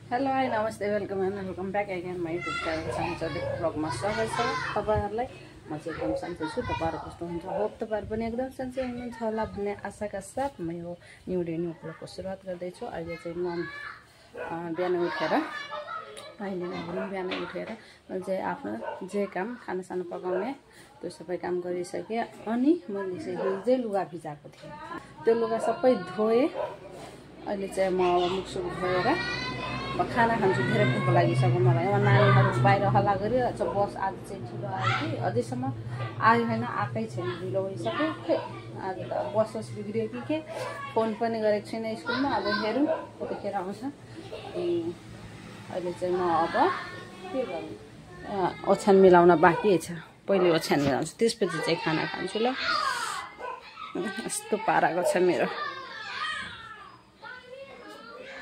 Hello hi नमस्ते welcome and welcome back again my YouTube channel सन्चै ब्लगमा स्वागत छ तपाईँहरूलाई। म चाहिँ एकदम सन्चै छु। तपाईँहरू कस्तो हुन्छ होप तपाईँहरू पनि एकदम सन्चै हुनुहुन्छ होला भन्ने आशाका साथ म यो न्यू डे न्यू ब्लगको सुरुवात गर्दैछु। अहिले चाहिँ म बिहान उठेर मैले चाहिँ आफ्नो जे काम खानासाना पकाउने त्यो सबै काम गरिसकेँ। अनि मैले चाहिँ हिजै लुगा भिजाएको थिएँ, त्यो लुगा सबै धोएँ। अहिले चाहिँ म मुखसुख धोएर खाना खान्छु। धेरै भोक लागिसक्यो मलाई। नानीहरू बाहिर हल्ला गरिरहेछ। बस आज चाहिँ ढिलो आयो कि अझैसम्म आयो होइन, आएकै छैन, ढिलो भइसक्यो। खै आज त बस बिग्रियो कि के, फोन पनि गरेको छुइनँ स्कुलमा। अब हेरौँ कतिखेर आउँछ। अहिले चाहिँ म अब के गर्नु, ओछ्यान मिलाउन बाँकी छ। पहिले ओछ्यान मिलाउँछु, त्यसपछि चाहिँ खाना खान्छु। ल यस्तो पाराको छ मेरो,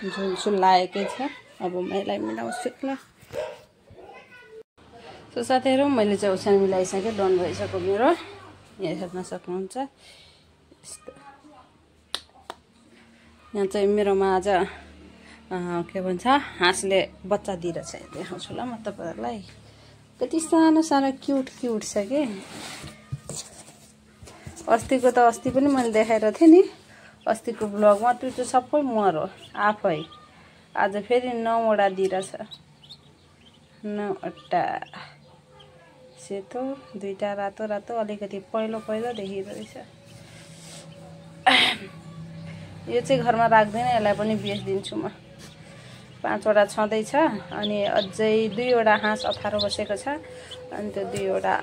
झुलसुल लागेकै छ। अब म यसलाई मिलाउँछु ल। सो साथीहरू, मैले चाहिँ ओछ्यान मिलाइसकेँ, डन भइसक्यो मेरो। यहाँ हेर्न सक्नुहुन्छ। यस्तो यहाँ चाहिँ मेरोमा आज के भन्छ, हाँसले बच्चा दिइरहेछ। देखाउँछु ल म तपाईँहरूलाई। कति सानो सानो क्युट क्युट छ कि। अस्तिको त अस्ति पनि मैले देखाएको थिएँ नि, अस्तिको ब्लगमा। त्यो चाहिँ सबै मर हो आफै। आज फेरि 9वटा दिइरहेछ। 9वटा सेतो, 2टा रातो रातो, अलिकति पहिलो पहिलो देखिरहेछ। यो चाहिँ घरमा राख्दैन, यसलाई पनि बेचिदिन्छु म। 5वटा छँदैछ। अनि अझै 2वटा हाँस अथारो बसेको छ। अनि त्यो 2वटा,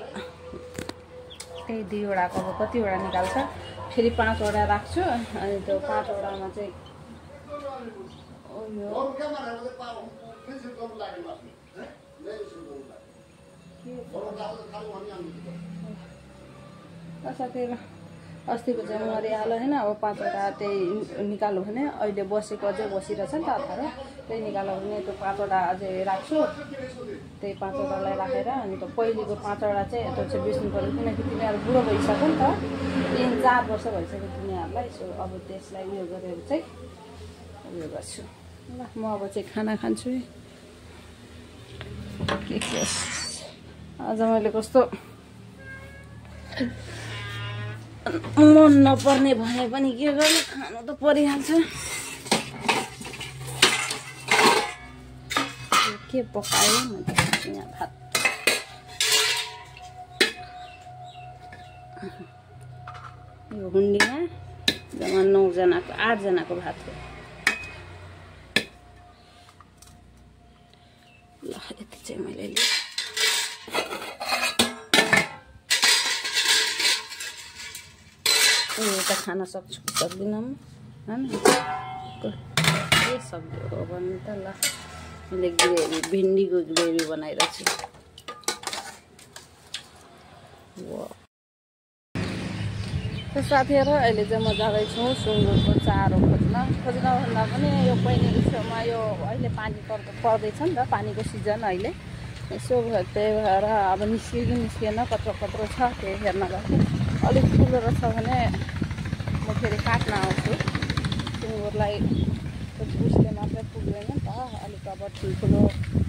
त्यही 2वटाको अब कतिवटा निकाल्छ। फेरि 5वटा राख्छु। अनि त्यो 5वटामा चाहिँ साथीहरू, अस्तिको चाहिँ मरिहाल्यो होइन। अब 5वटा त्यही निकाल्यो भने, अहिले बसेको अझै बसिरहेछ नि त अथारो, त्यही निकाल्यो भने त्यो 5वटा अझै राख्छु। त्यही 5वटालाई राखेर अनि त्यो पहिलेको 5वटा चाहिँ त्यो चाहिँ बेच्नु पऱ्यो, किनकि तिनीहरू बुढो भइसक्यो नि त। 3-4 वर्ष भइसक्यो तिनीहरूलाई। सो अब त्यसलाई उयो गरेर चाहिँ उयो गर्छु ल। म अब चाहिँ खाना खान्छु। के आज मैले कस्तो मन नपर्ने भने पनि के गर्नु, खानु त परिहाल्छ। के पकायो मैले यहाँ भात। यो हुन्डीमा जम्मा 9जनाको 8जनाको भात हो। ल यति चाहिँ मैले लिएँ। त खान सक्छु सक्दिनँ म होइन। के सब्जी हो भन्नु त। ल मैले ग्रेभी, भिन्डीको ग्रेभी बनाइरहेको छु। साथीहरू, अहिले चाहिँ म जाँदैछु सुँगुरको चारो खोज्न भन्दा पनि यो बहिनीको छेउमा यो अहिले पानी पर्दैछ नि त, पानीको सिजन अहिले। यसो त्यही भएर अब निस्किएन, कत्रो कत्रो छ त्यही हेर्न गएको। अलिक ठुलो रहेछ भने म फेरि काट्न आउँछु। सुँगुरलाई पुस्ने मात्रै पुग्दैन नि त, अलिक अब ठुल्ठुलो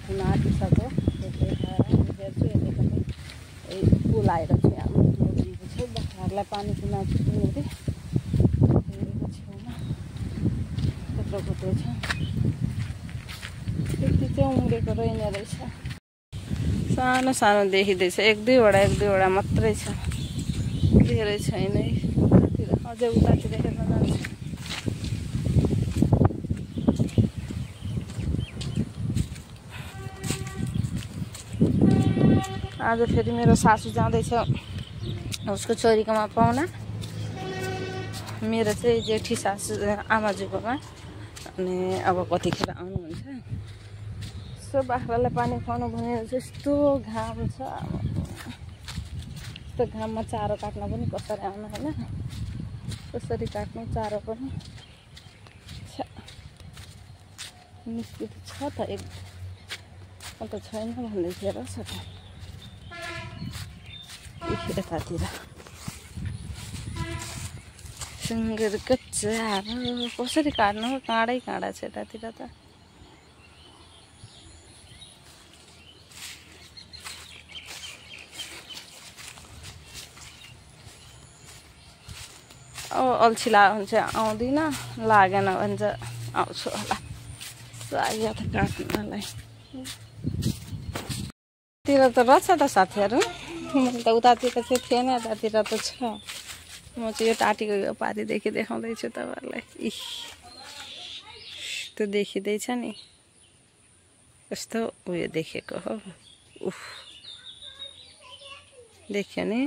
हुन आँटिसक्यो। त्यही भएर हेर्छु। यसले पनि पुल आएर चाहिँ अब मुर्गीको छु, बाख्राहरूलाई पानी पिलाउँछु। सुँगुरको छेउमा कत्रो कत्रो छ। त्यति चाहिँ उम्रेको रहेन रहेछ, सानो सानो देखिँदैछ। 1-2वटा मात्रै छ, धेरै छैन। अझै उतातिर हेर्न जान्छु। आज फेरि मेरो सासू जाँदैछ उसको छोरीकोमा पाहुना। मेरो चाहिँ जेठी सासू आमाजुकोमा। अनि अब कतिखेर आउनुहुन्छ। यस्तो बाख्रालाई पानी खुवाउनु भनेर चाहिँ यस्तो घाम छ। यस्तो घाममा चारो काट्न पनि कसरी आउनु होइन, कसरी काट्नु चारो पनि। निस्कित छ त एक अन्त छैन भन्दै थियो र छ त यतातिर। सुँगुरको चारो कसरी काट्नु, काँडै काँडा छ यतातिर त। अल्छी हुन्छ आउँदिनँ, लागेन भने चाहिँ आउँछु होला साग त काट्नलाई। तिर त रहेछ त साथीहरू, मैले त उतातिर चाहिँ थिएन, यतातिर त छ। म चाहिँ यो टाटीको यो पारिदेखि देखाउँदैछु तपाईँहरूलाई। त्यो देखिँदैछ नि, कस्तो उयो देखेको हो। उफ, देख्यो नि,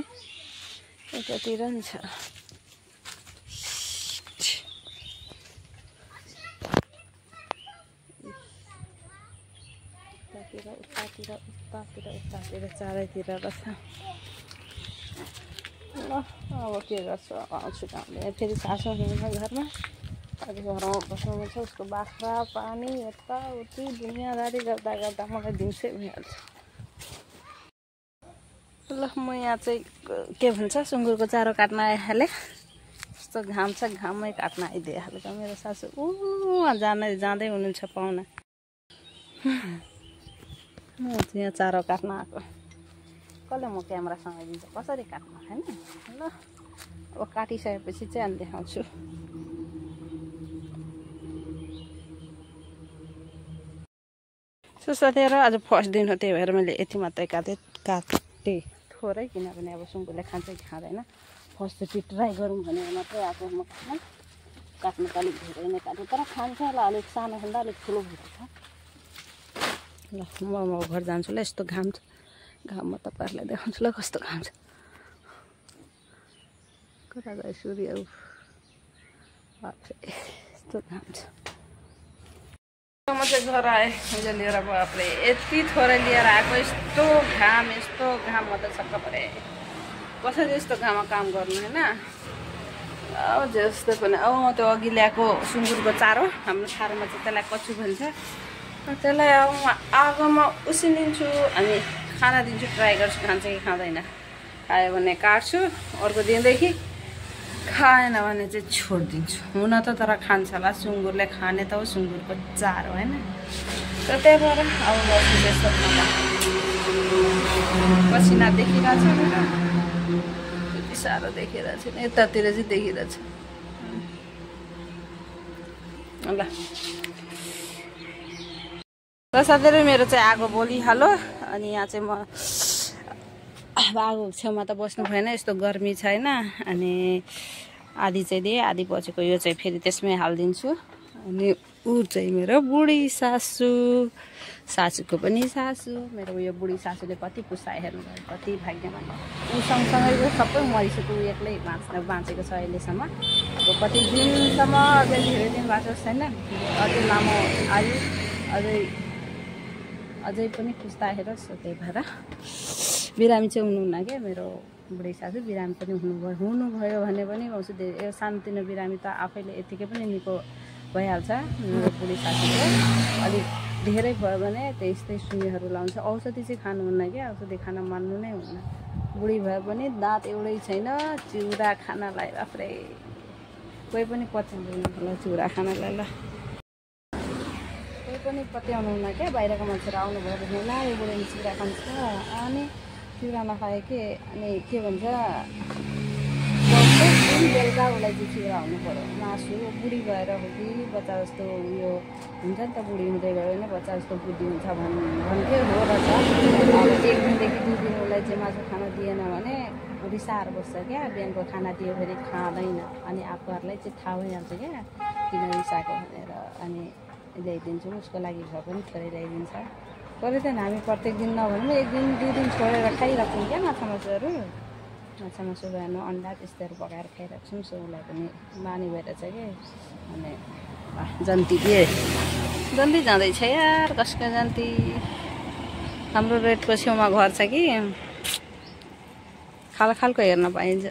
यतातिर नि छ। उतातिर चारैतिर रहेछ। ल अब के गर्छु, आउँछु गाउँले। फेरि सासू हुनुहुन्छ घरमा, अहिले घरमा बस्नु मन छ। उसको बाख्रा पानी यताउति दुनियाँदारी गर्दा गर्दा मलाई दिउँसै भइहाल्छ। ल म यहाँ चाहिँ के भन्छ सुँगुरको चारो काट्न आइहालेँ। यस्तो घाम छ, घाममै काट्न आइदिइहालेको मेरो सासू। जाँदै हुनुहुन्छ पाहुना। म चाहिँ यहाँ चारो काट्न आएको। कसले म क्यामेरासँग दिन्छ कसरी काट्नु होइन। ल अब काटिसकेपछि चाहिँ अनि देखाउँछु। साथीहरू आज फर्स्ट दिन हो, त्यही भएर मैले यति मात्रै काटेँ थोरै, किनभने अब सुँगुरले खान्छ कि खाँदैन। फर्स्टचोटि ट्राई गरौँ भनेर मात्रै आएको म काट्नु त अलिक धेरै नै काटेँ, तर खान्छ होला। अलिक सानोभन्दा अलिक ठुलो भएको छ। ल म घर जान्छु ल। यस्तो घाम छ, घाममा तपाईँहरूलाई देखाउँछु ल कस्तो घाम छ। कता गयो सूर्य, यस्तो घाम छ। म चाहिँ घर आएँ हिजो लिएर, बाफ्रे यति थोरै लिएर आएको। यस्तो घाम म त छक्क परेँ। कसरी यस्तो घाममा काम गर्नु होइन। अब जस्तो पनि अब म त्यो अघि ल्याएको सुँगुरको चारो, हाम्रो चारोमा चाहिँ त्यसलाई कचु भन्छ, त्यसलाई अब म आगोमा उसिनिदिन्छु अनि खाना दिन्छु। ट्राई गर्छु खान्छ कि खाँदैन। खायो भने काट्छु अर्को दिनदेखि, खाएन भने चाहिँ छोडिदिन्छु। हुन त तर खान्छ होला, सुँगुरले खाने त हो सुँगुरको चारो होइन। र त्यही भएर अब बस्नु त्यस्तो खाँदा पसिना देखिरहेछ मेरो, त्यति साह्रो देखिरहेछ नि। यतातिर चाहिँ देखिरहेछ। ल साथीहरू मेरो चाहिँ आगो बलिहाल्यो। अनि यहाँ चाहिँ म अब आगो छेउमा त बस्नु भएन, यस्तो गर्मी छैन। अनि आधी चाहिँ दिएँ, आधी बचेको यो चाहिँ फेरि त्यसमै हालिदिन्छु। अनि ऊ चाहिँ मेरो बुढी सासू, सासूको पनि सासू। मेरो उयो बुढी सासूले कति पुस्ता हेर्नु भयो, कति भाग्यमा। ऊ सँगसँगै सबै मरिसक्यो, ऊ एक्लै बाँचेको छ अहिलेसम्म। अब कति दिनसम्म, अझै धेरै दिन बाँचोस् छैन, अझै लामो आयु, अझै पनि पुस्ता हेरोस्। त्यही भएर बिरामी चाहिँ हुनुहुन्न क्या मेरो बुढी सासू। बिरामी पनि हुनुभयो भने पनि यो सानोतिनो बिरामी त आफैले यतिकै पनि निको भइहाल्छ। मेरो बुढी सासूको अलिक धेरै भयो भने त्यस्तै सुईहरू लाउँछ। औषधि चाहिँ खानुहुन्न क्या, औषधि खान मान्नु नै हुन्न। बुढी भए पनि दाँत एउटै छैन, चिउरा खानलाई बाफ्रे कोही पनि पत्याउँदैन होला चिउरा खानलाई। ल कोही पनि पत्याउनुहुन्न क्या, बाहिरको मान्छेहरू आउनुभयो भने ला यो बुढीले चिउरा खान्छ, अनि चिउरा नखायो कि अनि के भन्छ बेलुका उसलाई चाहिँ चिउरा हुनु पऱ्यो। मासु बुढी भएर हो कि बच्चा जस्तो उयो हुन्छ नि त, बुढी हुँदै गयो भने बच्चा जस्तो बुद्धि हुन्छ भन्थ्यो, हो रहेछ। अब 1 दिनदेखि 2 दिन उसलाई चाहिँ मासु खान दिएन भने रिसाएर बस्छ क्या। बिहानको खाना दियो भने खाँदैन, अनि आफूहरूलाई चाहिँ थाहा भइहाल्छ क्या किन रिसाएको भनेर। अनि ल्याइदिन्छौँ, उसको लागि भए पनि थोरै ल्याइदिन्छ। तर चाहिँ हामी प्रत्येक दिन नभए पनि 1 दिन 2 दिन छोडेर खाइराख्छौँ क्या माछा मासुहरू। माछा मासु भएन अन्डा त्यस्तोहरू पकाएर खाइराख्छौँ। सो उसलाई पनि बानी भइरहेछ कि। अनि जन्ती जाँदैछ यार, कसको जन्ती। हाम्रो रेटको छेउमा घर छ कि, खालको हेर्न पाइन्छ।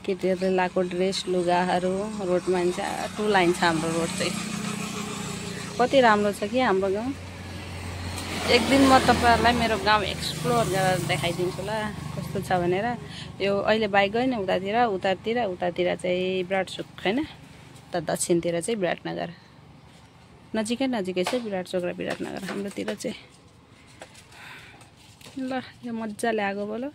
केटीहरूले लगाएको ड्रेस लुगाहरू रोडमा हिँड्छ, टु लाइन छ हाम्रो रोड चाहिँ। कति राम्रो छ कि हाम्रो गाउँ। एक दिन म तपाईँहरूलाई मेरो गाउँ एक्सप्लोर गरेर देखाइदिन्छु ल कस्तो छ भनेर। यो अहिले बाइक गयो नि उतातिर चाहिँ विराटचोक होइन, त दक्षिणतिर चाहिँ विराटनगर। नजिकै छ विराटचोक र विराटनगर हाम्रोतिर चाहिँ। ल यो मजाले आगो बोल्यो,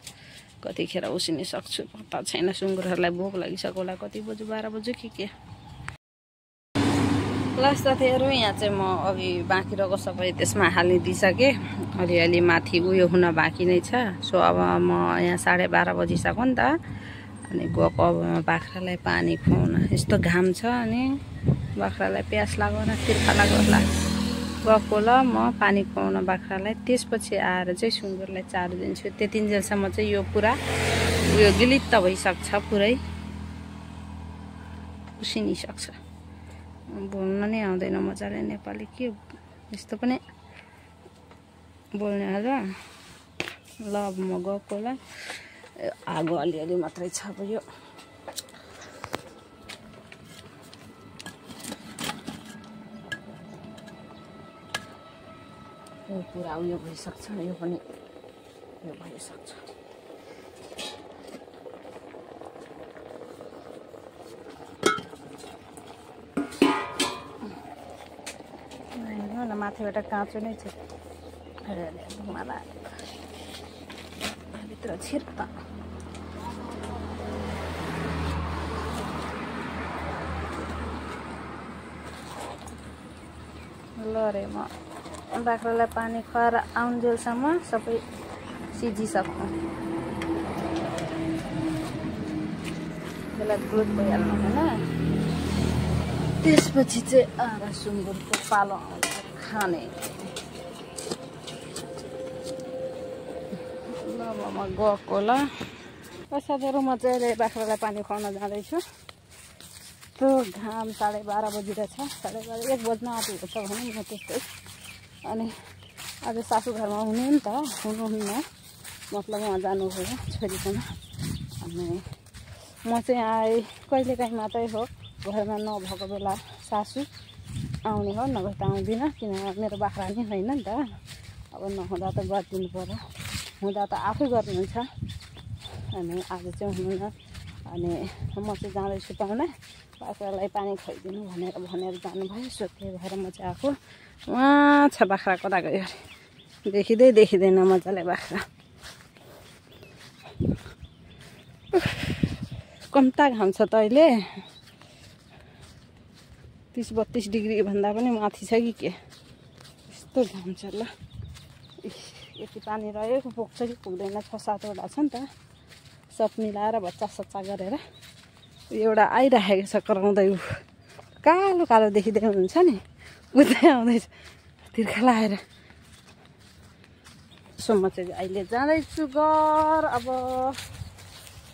कतिखेर उसिने सक्छु पत्ता छैन। सुँगुरहरूलाई भोक लागिसक्यो होला, कति बज्यो 12 बज्यो कि के। ल साथीहरू, यहाँ चाहिँ म अघि बाँकी रहेको सबै त्यसमा हालिदिइसकेँ। अलिअलि माथि उयो हुन बाँकी नै छ। सो अब म यहाँ 12:30 बजिसक्यो नि त। अनि गएको अब म बाख्रालाई पानी खुवाउन। यस्तो घाम छ अनि बाख्रालाई प्यास लाग्यो न तिर्खा लाग्यो होला। गएको ल म पानी खुवाउन बाख्रालाई। त्यसपछि आएर चाहिँ सुँगुरलाई चारो दिन्छु। त्यतिन्जेलसम्म चाहिँ यो पुरा उयो गिलित्त भइसक्छ, पुरै उसिनिसक्छ। बोल्न नै आउँदैन मजाले नेपाली, के यस्तो पनि बोल्ने आज। ल अब म गएको ल। आगो अलिअलि मात्रै छ अब यो। पुरा उयो भइसक्छ, यो पनि यो भइसक्छ। हेर्नु न माथिबाट काँचो नै छ। धुवाला भित्र छिर्प। ल रे म बाख्रालाई पानी खुवाएर आउन्जेलसम्म सबै सिझिसक्नु। त्यसलाई दुध भइहाल्नु होइन। त्यसपछि चाहिँ आएर सुँगुरको पालो आउँछ खाने। ल अब म गएको ल। साथीहरू, म चाहिँ अहिले बाख्रालाई पानी खुवाउन जाँदैछु। त्यो घाम 12:30 बजिरहेछ। 12:30 1 बज्न आँटेको छ भनौँ न त्यस्तै। अनि आज सासू घरमा हुनु नि त, हुनुहुन्न, मतलब उहाँ जानुभयो छोरीकोमा। अनि म चाहिँ आएँ कहिलेकाहीँ मात्रै हो, घरमा नभएको बेला सासू आउने हो, नभए त आउँदिनँ। किनभने मेरो बाख्रा नि होइन नि त। अब नहुँदा त गरिदिनु पर्यो, हुँदा त आफै गर्नुहुन्छ। अनि आज चाहिँ हुनुहुन्न। अनि म चाहिँ जाँदैछु पाहुना, बाख्रालाई पानी खुवाइदिनु भनेर जानुभयो। सो त्यही भएर म चाहिँ आएको। उहाँ छ बाख्रा, कता गयो अरे, देखिँदैन मजाले बाख्रा। कम्ता घाम छ त अहिले। 30-32 डिग्री भन्दा पनि माथि छ कि के, यस्तो घाम छ। ल यति पानी रहेको पुग्छ कि पुग्दैन, 6-7वटा छ नि त। सब मिलाएर बच्चा गरेर एउटा आइराखेको छ कराउँदै। कालो कालो देखिँदै हुन्छ नि, उतै आउँदैछ तिर्खा लाएर। सो म चाहिँ अहिले जाँदैछु घर। अब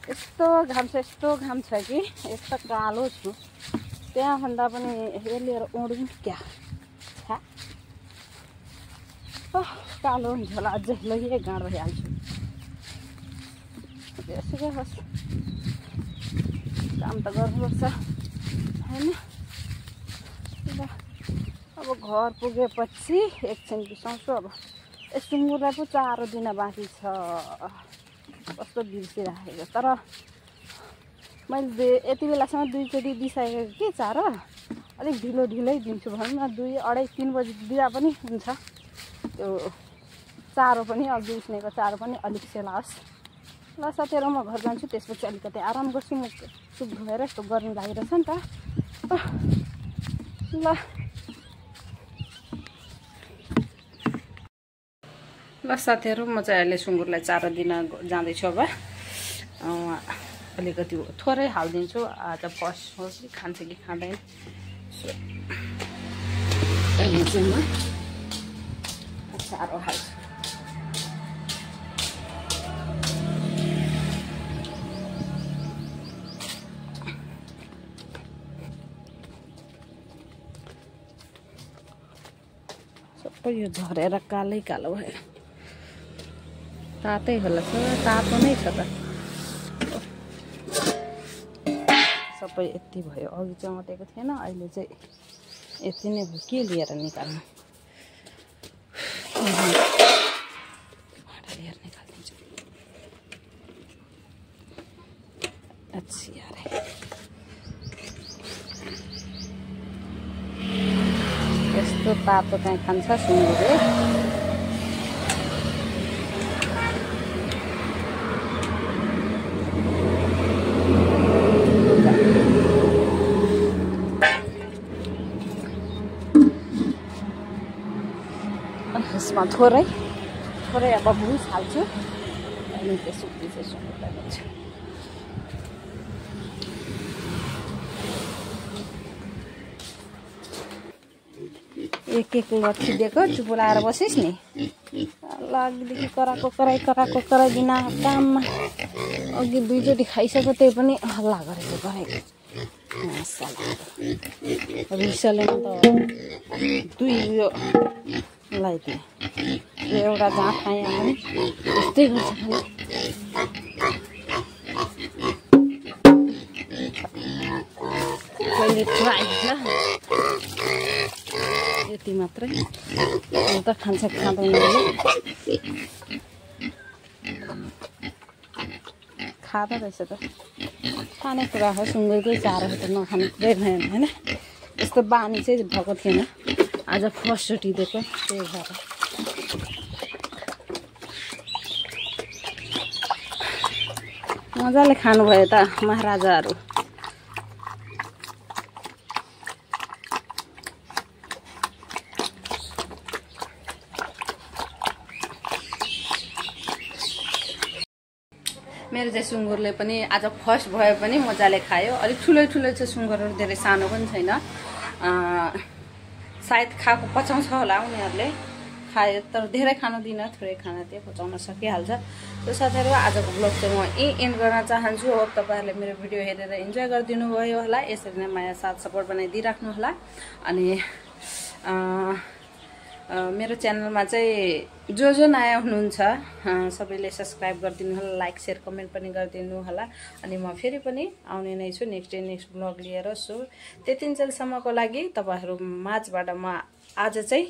यस्तो घाम छ कि यस्तो कालो छु। त्यहाँ भन्दा पनि यो लिएर उडौँ क्या, कालो हुन्छ होला अझै। ल यही गाँड भइहाल्छु। यसो होस्, काम त गर्नुपर्छ होइन। ल अब घर पुगेपछि एकछिन बिसाउँछु। अब सुँगुरलाई पो चारो दिन बाँकी छ, कस्तो बिर्सिराखेको। तर मैले यति बेलासम्म 2 चोटि दिइसकेको कि चारो। अलिक ढिलै दिन्छु भनौँ न, 2, 2:30, 3 बजी दिँदा पनि हुन्छ। त्यो चारो पनि अघि उस्नेको चारो पनि अलिक सेलाओस्। ल साथीहरू, म घर जान्छु। त्यसपछि अलिकति आराम गर्छु। म सुप धोएर यस्तो गर्मी लागिरहेछ नि त। ल साथीहरू, म चाहिँ अहिले सुँगुरलाई चारो दिन जाँदैछु। अब अलिकति थोरै हालिदिन्छु। आज फर्स्ट होस् कि खान्छ कि खाँदैन। सो अहिले चाहिँ म चारो हाल्छु। सबै यो झरेर कालै कालो भयो। तातै होला, तातो नै छ त। सबै यति भयो। अघि चमटेको थिएन, अहिले चाहिँ यति नै भयो। के लिएर निकाल्नु, लिएर निकालिदिन्छु। अच्छा यार, यस्तो तातो चाहिँ खान्छ सुँगुरले। यसमा थोरै अब भुस हाल्छु अनि त्यसपछि चाहिँ सुँगुर लगाउँछु। एक लट्ठी दिएको चुप लाएर बसिस् नि ल अघिदेखि कराई बिना काममा अघि 2 चोटि खाइसक्यो त्यही पनि हल्ला गरेको रिसले त 2 यो लगाइदिएँ एउटा जहाँ खाएँ पनि त्यस्तै गर्छ कहिले ट्राई यति मात्रै त खान्छ खाँदैन खाँदो रहेछ त खाने कुरा हो सुँगुरकै चारो त नखाने कुरै भएन होइन यस्तो बानी चाहिँ भएको थिएन आज फर्स्टचोटि दिएको त्यही भएर मजाले खानुभयो त महाराजाहरू मेरो चाहिँ सुँगुरले पनि आज फर्स्ट भए पनि मजाले खायो अलिक ठुलै छ सुँगुरहरू धेरै सानो पनि छैन सायद खाएको पचाउँछ होला उनीहरूले खायो तर धेरै खान दिन थोरै खाना त्यो पचाउन सकिहाल्छ। त्यो साथीहरू आजको ब्लग चाहिँ म एन्ड गर्न चाहन्छु। हो तपाईहरुले मेरो भिडियो हेरेर इन्जोय गरिदिनु भयो होला यसरी नै माया साथ सपोर्ट बनाइदिराख्नु होला अनि मेरो च्यानलमा चाहिँ जो नयाँ हुनुहुन्छ सबैले सब्स्क्राइब गरिदिनु होला लाइक शेयर कमेन्ट पनि गरिदिनु होला अनि म फेरि पनि आउने नै छु नेक्स्ट ब्लग लिएर सो त्यतिन्जेलसम्मको लागि तपाईहरु माझबाट म आज चाहिँ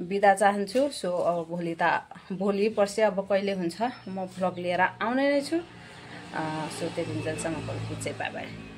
बिदा चाहन्छु। सो अब भोलि पर्सि अब कहिले हुन्छ म ब्लग लिएर आउने नै छु। सो त्यतिन्जेलसम्मको लागि चाहिँ बाइ बाइ।